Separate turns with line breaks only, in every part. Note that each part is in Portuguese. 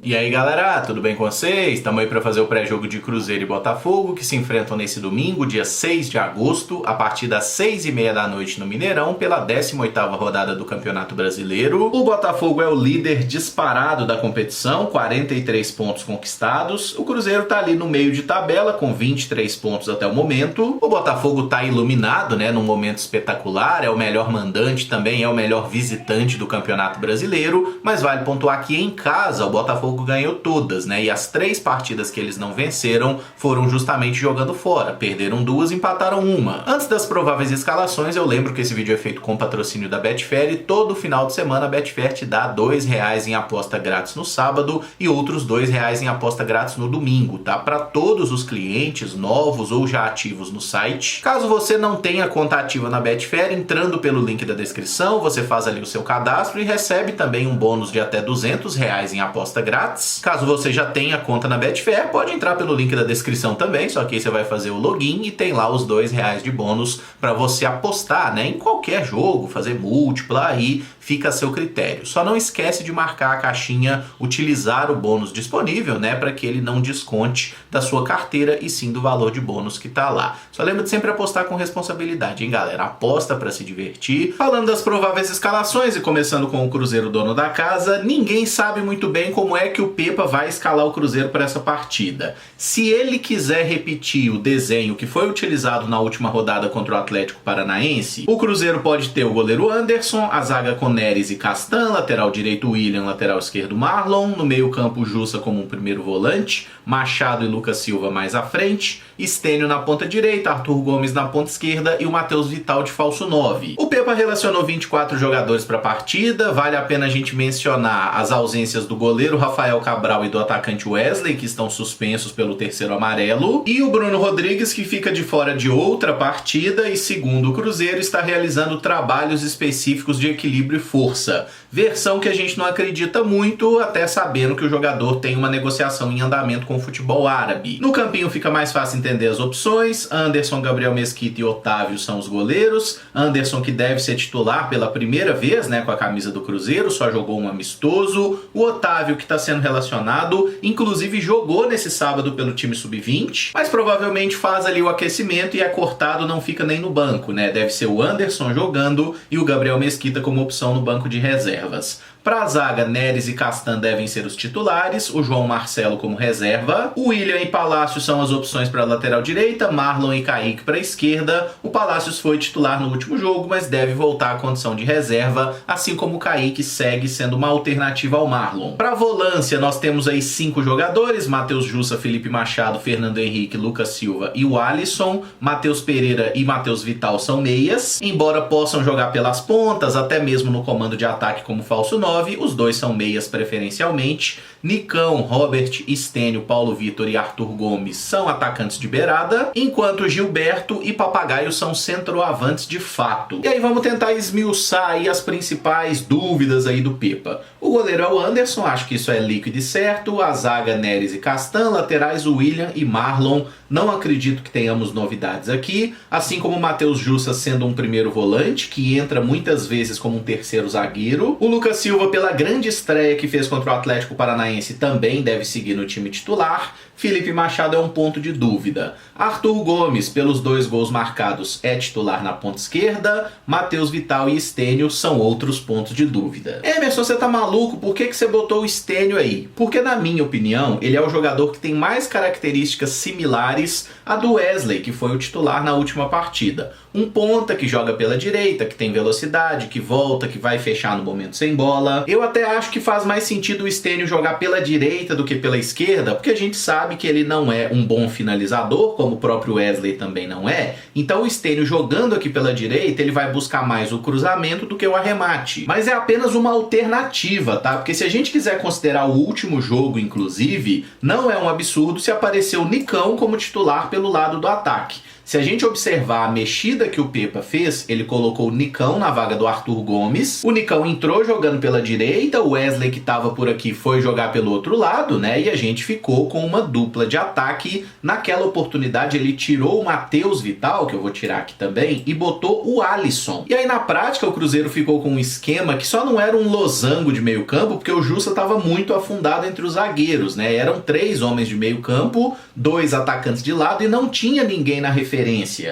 E aí galera, tudo bem com vocês? Estamos aí para fazer o pré-jogo de Cruzeiro e Botafogo, que se enfrentam nesse domingo, dia 6 de agosto, a partir das 6h30 da noite no Mineirão, pela 18ª rodada do Campeonato Brasileiro. O Botafogo é o líder disparado da competição, 43 pontos conquistados. O Cruzeiro tá ali no meio de tabela, com 23 pontos até o momento. O Botafogo tá iluminado, né, num momento espetacular, é o melhor mandante, também é o melhor visitante do Campeonato Brasileiro, mas vale pontuar que em casa o Botafogo ganhou todas, né? E as 3 partidas que eles não venceram foram justamente jogando fora. Perderam 2, empataram 1. Antes das prováveis escalações, eu lembro que esse vídeo é feito com patrocínio da Betfair e todo final de semana a Betfair te dá R$2 em aposta grátis no sábado e outros R$2 em aposta grátis no domingo, tá? Para todos os clientes novos ou já ativos no site. Caso você não tenha conta ativa na Betfair, entrando pelo link da descrição, você faz ali o seu cadastro e recebe também um bônus de até R$200 em aposta grátis. Caso você já tenha conta na Betfair, pode entrar pelo link da descrição também, só que aí você vai fazer o login e tem lá os R$2 de bônus para você apostar, né, em qualquer jogo, fazer múltipla, aí fica a seu critério. Só não esquece de marcar a caixinha utilizar o bônus disponível, né, para que ele não desconte da sua carteira e sim do valor de bônus que tá lá. Só lembra de sempre apostar com responsabilidade, hein, galera? Aposta para se divertir. Falando das prováveis escalações e começando com o Cruzeiro dono da casa, ninguém sabe muito bem como é que o Pepa vai escalar o Cruzeiro para essa partida. Se ele quiser repetir o desenho que foi utilizado na última rodada contra o Atlético Paranaense, o Cruzeiro pode ter o goleiro Anderson, a zaga com Neres e Castan, lateral direito William, lateral esquerdo Marlon, no meio campo Jussa como um primeiro volante, Machado e Lucas Silva mais à frente, Stênio na ponta direita, Arthur Gomes na ponta esquerda e o Matheus Vital de falso 9. O Pepa relacionou 24 jogadores para a partida, vale a pena a gente mencionar as ausências do goleiro Rafael Cabral e do atacante Wesley, que estão suspensos pelo terceiro amarelo, e o Bruno Rodrigues, que fica de fora de outra partida e, segundo o Cruzeiro, está realizando trabalhos específicos de equilíbrio e força. Versão que a gente não acredita muito, até sabendo que o jogador tem uma negociação em andamento com o futebol árabe. No campinho fica mais fácil entender as opções. Anderson, Gabriel Mesquita e Otávio são os goleiros. Anderson, que deve ser titular pela primeira vez, né, com a camisa do Cruzeiro, só jogou um amistoso. O Otávio, que está sendo relacionado, inclusive jogou nesse sábado pelo time sub-20, mas provavelmente faz ali o aquecimento e é cortado, não fica nem no banco, né? Deve ser o Anderson jogando e o Gabriel Mesquita como opção no banco de reservas. Para a zaga, Neres e Castan devem ser os titulares, o João Marcelo como reserva, o William e Palácio são as opções para a lateral direita, Marlon e Kaique para a esquerda. O Palácios foi titular no último jogo, mas deve voltar à condição de reserva, assim como o Kaique segue sendo uma alternativa ao Marlon. Para a volância, nós temos aí 5 jogadores, Matheus Jussa, Felipe Machado, Fernando Henrique, Lucas Silva e o Alisson. Matheus Pereira e Matheus Vital são meias, embora possam jogar pelas pontas, até mesmo no comando de ataque como falso 9, os dois são meias preferencialmente. Nicão, Robert, Stênio, Paulo Vitor e Arthur Gomes são atacantes de beirada, enquanto Gilberto e Papagaio são centroavantes de fato. E aí vamos tentar esmiuçar aí as principais dúvidas aí do Pepa. O goleiro é o Anderson, acho que isso é líquido e certo. A zaga, Neres e Castan, laterais William e Marlon. Não acredito que tenhamos novidades aqui, assim como o Matheus Jussa sendo um primeiro volante, que entra muitas vezes como um terceiro zagueiro. O Lucas Silva, pela grande estreia que fez contra o Atlético Paranaense, também deve seguir no time titular. Felipe Machado é um ponto de dúvida. Arthur Gomes, pelos 2 gols marcados, é titular na ponta esquerda. Matheus Vital e Stênio são outros pontos de dúvida. Emerson, você tá maluco? Por que você botou o Stênio aí? Porque, na minha opinião, ele é o jogador que tem mais características similares à do Wesley, que foi o titular na última partida. Um ponta que joga pela direita, que tem velocidade, que volta, que vai fechar no momento sem bola. Eu até acho que faz mais sentido o Stênio jogar pela direita do que pela esquerda, porque a gente sabe que ele não é um bom finalizador, como o próprio Wesley também não é. Então o Stênio jogando aqui pela direita, ele vai buscar mais o cruzamento do que o arremate. Mas é apenas uma alternativa, tá? Porque se a gente quiser considerar o último jogo, inclusive, não é um absurdo se aparecer o Nicão como titular pelo lado do ataque. Se a gente observar a mexida que o Pepa fez, ele colocou o Nicão na vaga do Arthur Gomes. O Nicão entrou jogando pela direita, o Wesley que estava por aqui foi jogar pelo outro lado, né? E a gente ficou com uma dupla de ataque. Naquela oportunidade ele tirou o Matheus Vital, que eu vou tirar aqui também, e botou o Alisson. E aí na prática o Cruzeiro ficou com um esquema que só não era um losango de meio campo, porque o Jussa estava muito afundado entre os zagueiros, né? Eram 3 homens de meio campo, 2 atacantes de lado e não tinha ninguém na referência.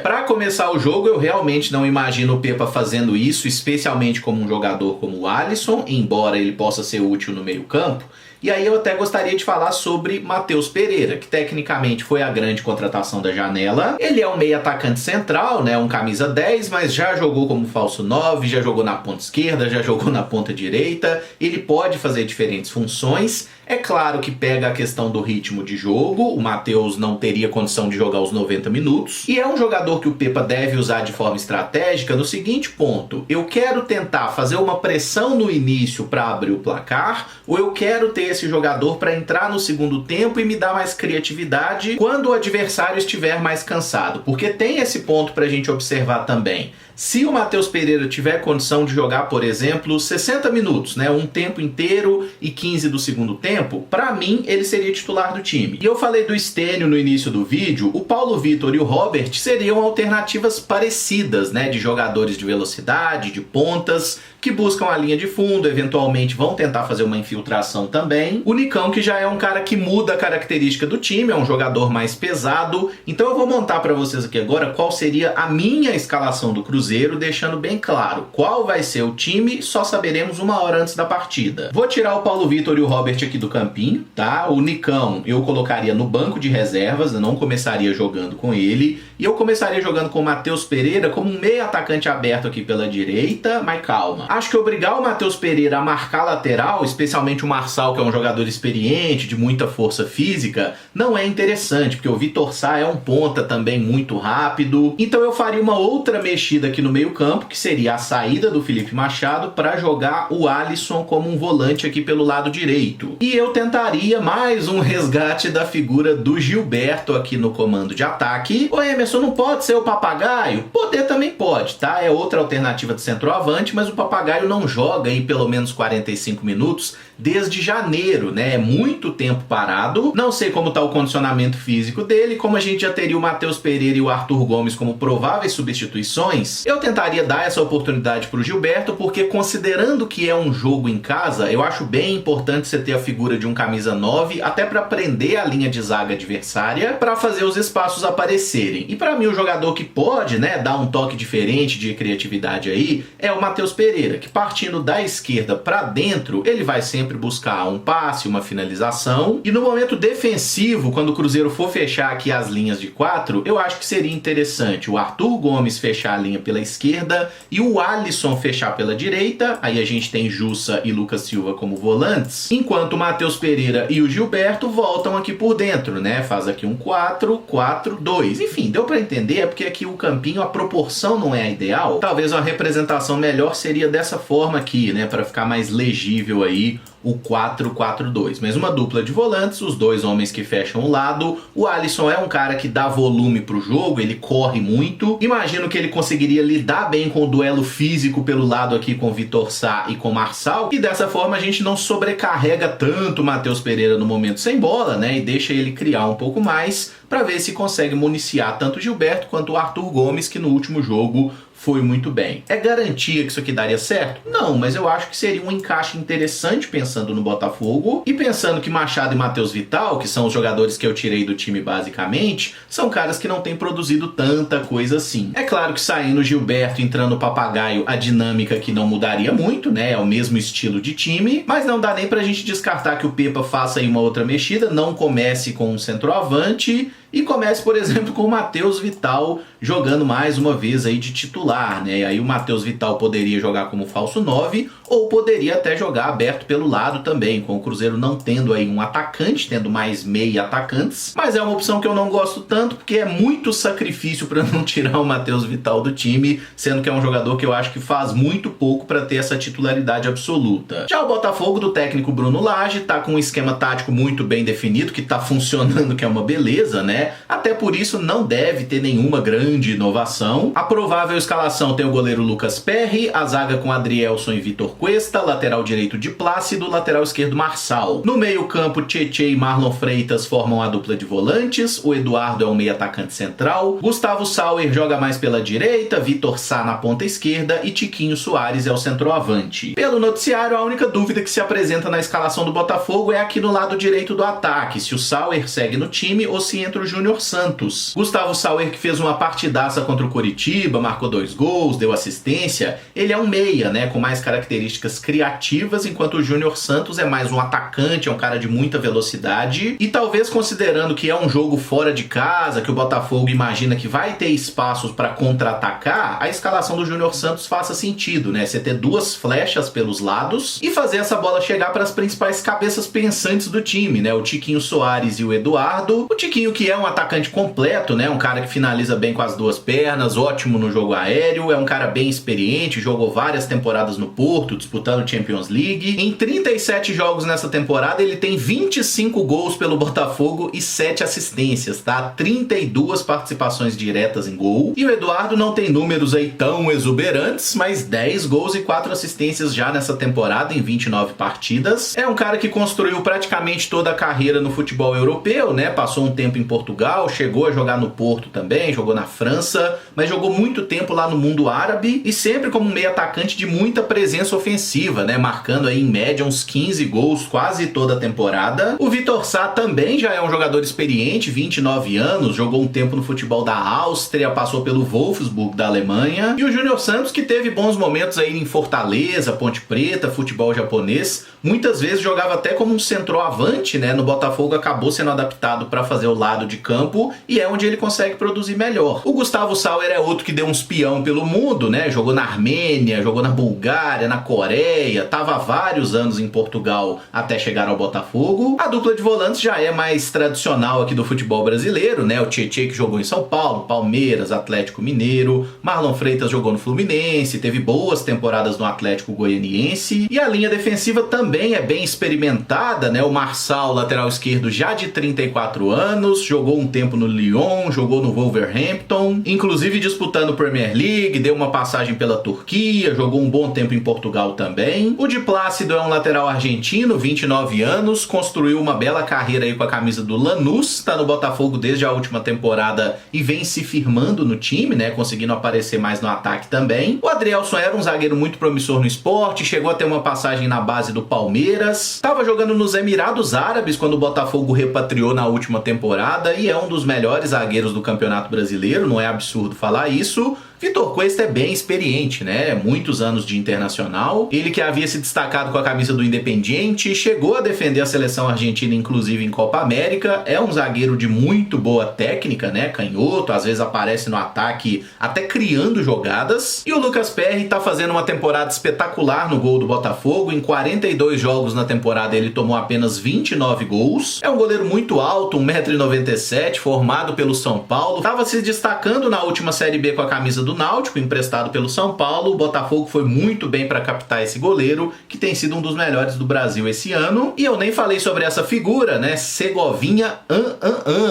Para começar o jogo, eu realmente não imagino o Pepa fazendo isso, especialmente como um jogador como o Alisson, embora ele possa ser útil no meio campo. E aí eu até gostaria de falar sobre Matheus Pereira, que tecnicamente foi a grande contratação da janela. Ele é um meio atacante central, né, um camisa 10, mas já jogou como falso 9, já jogou na ponta esquerda, já jogou na ponta direita. Ele pode fazer diferentes funções. É claro que pega a questão do ritmo de jogo, o Matheus não teria condição de jogar os 90 minutos. E é um jogador que o Pepa deve usar de forma estratégica no seguinte ponto: eu quero tentar fazer uma pressão no início para abrir o placar, ou eu quero ter esse jogador para entrar no segundo tempo e me dar mais criatividade quando o adversário estiver mais cansado. Porque tem esse ponto para a gente observar também. Se o Matheus Pereira tiver condição de jogar, por exemplo, 60 minutos, né, um tempo inteiro e 15 do segundo tempo, para mim ele seria titular do time. E eu falei do Stênio no início do vídeo, o Paulo Vitor e o Robert seriam alternativas parecidas, né, de jogadores de velocidade, de pontas, que buscam a linha de fundo, eventualmente vão tentar fazer uma infiltração também. O Nicão, que já é um cara que muda a característica do time, é um jogador mais pesado. Então eu vou montar para vocês aqui agora qual seria a minha escalação do Cruzeiro, deixando bem claro qual vai ser o time, só saberemos 1 hora antes da partida. Vou tirar o Paulo Vitor e o Robert aqui do campinho, tá? O Nicão eu colocaria no banco de reservas, eu não começaria jogando com ele. E eu começaria jogando com o Matheus Pereira como um meio atacante aberto aqui pela direita, mas calma. Acho que obrigar o Matheus Pereira a marcar lateral, especialmente o Marçal, que é um jogador experiente, de muita força física, não é interessante, porque o Vitor Sá é um ponta também muito rápido. Então eu faria uma outra mexida aqui no meio campo, que seria a saída do Felipe Machado para jogar o Alisson como um volante aqui pelo lado direito. E eu tentaria mais um resgate da figura do Gilberto aqui no comando de ataque. O Emerson não pode ser o Papagaio? Poder também pode, tá? É outra alternativa de centroavante, mas o Papagaio não joga aí pelo menos 45 minutos desde janeiro, né? É muito tempo parado. Não sei como tá o condicionamento físico dele. Como a gente já teria o Matheus Pereira e o Arthur Gomes como prováveis substituições, eu tentaria dar essa oportunidade pro Gilberto, porque considerando que é um jogo em casa, eu acho bem importante você ter a figura de um camisa 9, até para prender a linha de zaga adversária, para fazer os espaços aparecerem. E para mim o jogador que pode, né, dar um toque diferente de criatividade aí, é o Matheus Pereira, que partindo da esquerda para dentro, ele vai sempre buscar um passe, uma finalização. E no momento defensivo, quando o Cruzeiro for fechar aqui as linhas de 4, eu acho que seria interessante o Arthur Gomes fechar a linha pela esquerda e o Alisson fechar pela direita. Aí a gente tem Jussa e Lucas Silva como volantes, enquanto o Matheus Pereira e o Gilberto voltam aqui por dentro, né? Faz aqui um 4-4-2. Enfim, deu para entender, é porque aqui o campinho, a proporção não é a ideal. Talvez uma representação melhor seria dessa forma aqui, né? Para ficar mais legível aí o 4-4-2. Mas uma dupla de volantes, os 2 homens que fecham o lado. O Alisson é um cara que dá volume pro jogo, ele corre muito. Imagino que ele conseguiria lidar bem com o duelo físico pelo lado aqui com o Vitor Sá e com o Marçal. E dessa forma a gente não sobrecarrega tanto o Matheus Pereira no momento sem bola, né? E deixa ele criar um pouco mais para ver se consegue municiar tanto o Gilberto quanto o Arthur Gomes, que no último jogo foi muito bem. É garantia que isso aqui daria certo? Não, mas eu acho que seria um encaixe interessante pensando no Botafogo e pensando que Machado e Matheus Vital, que são os jogadores que eu tirei do time basicamente, são caras que não têm produzido tanta coisa assim. É claro que saindo Gilberto, entrando o Papagaio, a dinâmica aqui não mudaria muito, né? É o mesmo estilo de time, mas não dá nem pra gente descartar que o Pepa faça aí uma outra mexida, não comece com um centroavante e comece, por exemplo, com o Matheus Vital jogando mais uma vez aí de titular, né? E aí o Matheus Vital poderia jogar como falso 9 ou poderia até jogar aberto pelo lado também, com o Cruzeiro não tendo aí um atacante, tendo mais meia atacantes. Mas é uma opção que eu não gosto tanto, porque é muito sacrifício para não tirar o Matheus Vital do time, sendo que é um jogador que eu acho que faz muito pouco para ter essa titularidade absoluta. Já o Botafogo do técnico Bruno Lage tá com um esquema tático muito bem definido, que tá funcionando, que é uma beleza, né? né? Até por isso não deve ter nenhuma grande inovação. A provável escalação tem o goleiro Lucas Perry, a zaga com Adrielson e Vitor Cuesta, lateral direito de Plácido, lateral esquerdo Marçal. No meio-campo, Tietê e Marlon Freitas formam a dupla de volantes, o Eduardo é o meio atacante central, Gustavo Sauer joga mais pela direita, Vitor Sá na ponta esquerda e Tiquinho Soares é o centroavante. Pelo noticiário, a única dúvida que se apresenta na escalação do Botafogo é aqui no lado direito do ataque, se o Sauer segue no time ou se entra o Júnior Santos. Gustavo Sauer, que fez uma partidaça contra o Coritiba, marcou 2 gols, deu assistência, ele é um meia, né, com mais características criativas, enquanto o Júnior Santos é mais um atacante, é um cara de muita velocidade, e talvez considerando que é um jogo fora de casa, que o Botafogo imagina que vai ter espaços para contra-atacar, a escalação do Júnior Santos faça sentido, né, você ter 2 flechas pelos lados e fazer essa bola chegar para as principais cabeças pensantes do time, né, o Tiquinho Soares e o Eduardo. O Tiquinho, que é um atacante completo, né, um cara que finaliza bem com as 2 pernas, ótimo no jogo aéreo, é um cara bem experiente, jogou várias temporadas no Porto, disputando Champions League. Em 37 jogos nessa temporada, ele tem 25 gols pelo Botafogo e 7 assistências, tá? 32 participações diretas em gol. E o Eduardo não tem números aí tão exuberantes, mas 10 gols e 4 assistências já nessa temporada, em 29 partidas. É um cara que construiu praticamente toda a carreira no futebol europeu, né? Passou um tempo em Portugal, chegou a jogar no Porto também, jogou na França, mas jogou muito tempo lá no mundo árabe e sempre como um meio atacante de muita presença ofensiva, né? Marcando aí em média uns 15 gols quase toda a temporada. O Vitor Sá também já é um jogador experiente, 29 anos, jogou um tempo no futebol da Áustria, passou pelo Wolfsburg da Alemanha. E o Júnior Santos, que teve bons momentos aí em Fortaleza, Ponte Preta, futebol japonês, muitas vezes jogava até como um centroavante, né? No Botafogo acabou sendo adaptado para fazer o lado de campo e é onde ele consegue produzir melhor. O Gustavo Sauer é outro que deu uns peão pelo mundo, né? Jogou na Armênia, jogou na Bulgária, na Coreia, tava há vários anos em Portugal até chegar ao Botafogo. A dupla de volantes já é mais tradicional aqui do futebol brasileiro, né? O Tietê, que jogou em São Paulo, Palmeiras, Atlético Mineiro, Marlon Freitas jogou no Fluminense, teve boas temporadas no Atlético Goianiense, e a linha defensiva também é bem experimentada, né? O Marçal, lateral esquerdo, já de 34 anos, jogou um tempo no Lyon, jogou no Wolverhampton, inclusive disputando Premier League, deu uma passagem pela Turquia, jogou um bom tempo em Portugal também. O de Plácido é um lateral argentino, 29 anos, construiu uma bela carreira aí com a camisa do Lanús, tá no Botafogo desde a última temporada e vem se firmando no time, né, conseguindo aparecer mais no ataque também. O Adrielson era um zagueiro muito promissor no esporte, chegou a ter uma passagem na base do Palmeiras, estava jogando nos Emirados Árabes quando o Botafogo repatriou na última temporada e é um dos melhores zagueiros do Campeonato Brasileiro, não é absurdo falar isso. Vitor Cuesta é bem experiente, né? Muitos anos de internacional. Ele que havia se destacado com a camisa do Independiente, chegou a defender a seleção argentina, inclusive em Copa América. É um zagueiro de muito boa técnica, né? Canhoto, às vezes aparece no ataque até criando jogadas. E o Lucas Perry tá fazendo uma temporada espetacular no gol do Botafogo. Em 42 jogos na temporada ele tomou apenas 29 gols. É um goleiro muito alto, 1,97 m, formado pelo São Paulo. Tava se destacando na última Série B com a camisa do Náutico, emprestado pelo São Paulo. O Botafogo foi muito bem para captar esse goleiro, que tem sido um dos melhores do Brasil esse ano. E eu nem falei sobre essa figura, né? Segovinha,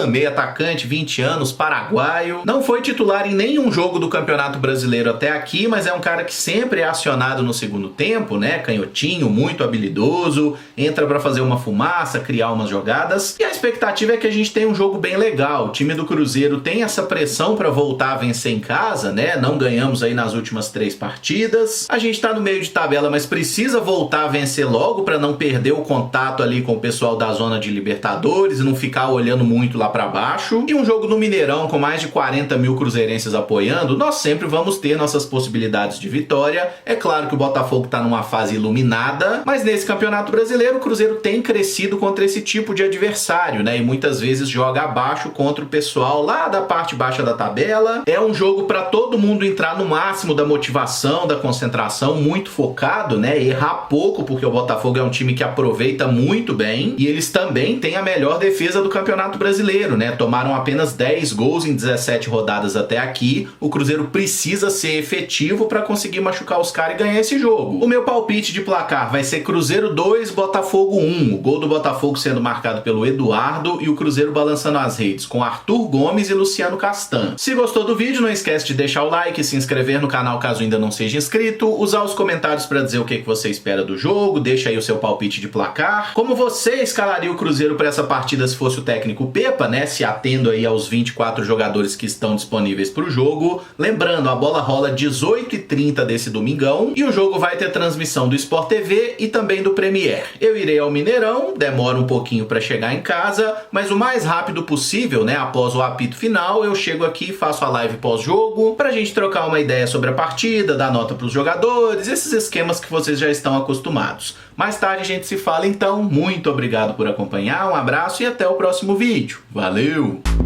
meio atacante, 20 anos, paraguaio. Não foi titular em nenhum jogo do Campeonato Brasileiro até aqui, mas é um cara que sempre é acionado no segundo tempo, né? Canhotinho, muito habilidoso, entra para fazer uma fumaça, criar umas jogadas. E a expectativa é que a gente tenha um jogo bem legal. O time do Cruzeiro tem essa pressão para voltar a vencer em casa, né? Não ganhamos aí nas últimas 3 partidas. A gente tá no meio de tabela, mas precisa voltar a vencer logo para não perder o contato ali com o pessoal da zona de Libertadores e não ficar olhando muito lá para baixo. E um jogo no Mineirão com mais de 40 mil cruzeirenses apoiando, nós sempre vamos ter nossas possibilidades de vitória. É claro que o Botafogo tá numa fase iluminada, mas nesse Campeonato Brasileiro o Cruzeiro tem crescido contra esse tipo de adversário, né? E muitas vezes joga abaixo contra o pessoal lá da parte baixa da tabela. É um jogo para todo mundo entrar no máximo da motivação, da concentração, muito focado, né? Errar pouco, porque o Botafogo é um time que aproveita muito bem, e eles também têm a melhor defesa do Campeonato Brasileiro, né? Tomaram apenas 10 gols em 17 rodadas até aqui. O Cruzeiro precisa ser efetivo para conseguir machucar os caras e ganhar esse jogo. O meu palpite de placar vai ser Cruzeiro 2, Botafogo 1. O gol do Botafogo sendo marcado pelo Eduardo e o Cruzeiro balançando as redes com Arthur Gomes e Luciano Castan. Se gostou do vídeo, não esquece de deixar o like, se inscrever no canal caso ainda não seja inscrito, usar os comentários para dizer o que você espera do jogo, deixa aí o seu palpite de placar. Como você escalaria o Cruzeiro para essa partida se fosse o técnico Pepa, né? Se atendo aí aos 24 jogadores que estão disponíveis para o jogo. Lembrando, a bola rola 18h30 desse domingão e o jogo vai ter transmissão do Sport TV e também do Premier. Eu irei ao Mineirão, demora um pouquinho para chegar em casa, mas o mais rápido possível, né? Após o apito final, eu chego aqui e faço a live pós-jogo pra gente trocar uma ideia sobre a partida, dar nota pros jogadores, esses esquemas que vocês já estão acostumados. Mais tarde a gente se fala então, muito obrigado por acompanhar, um abraço e até o próximo vídeo. Valeu!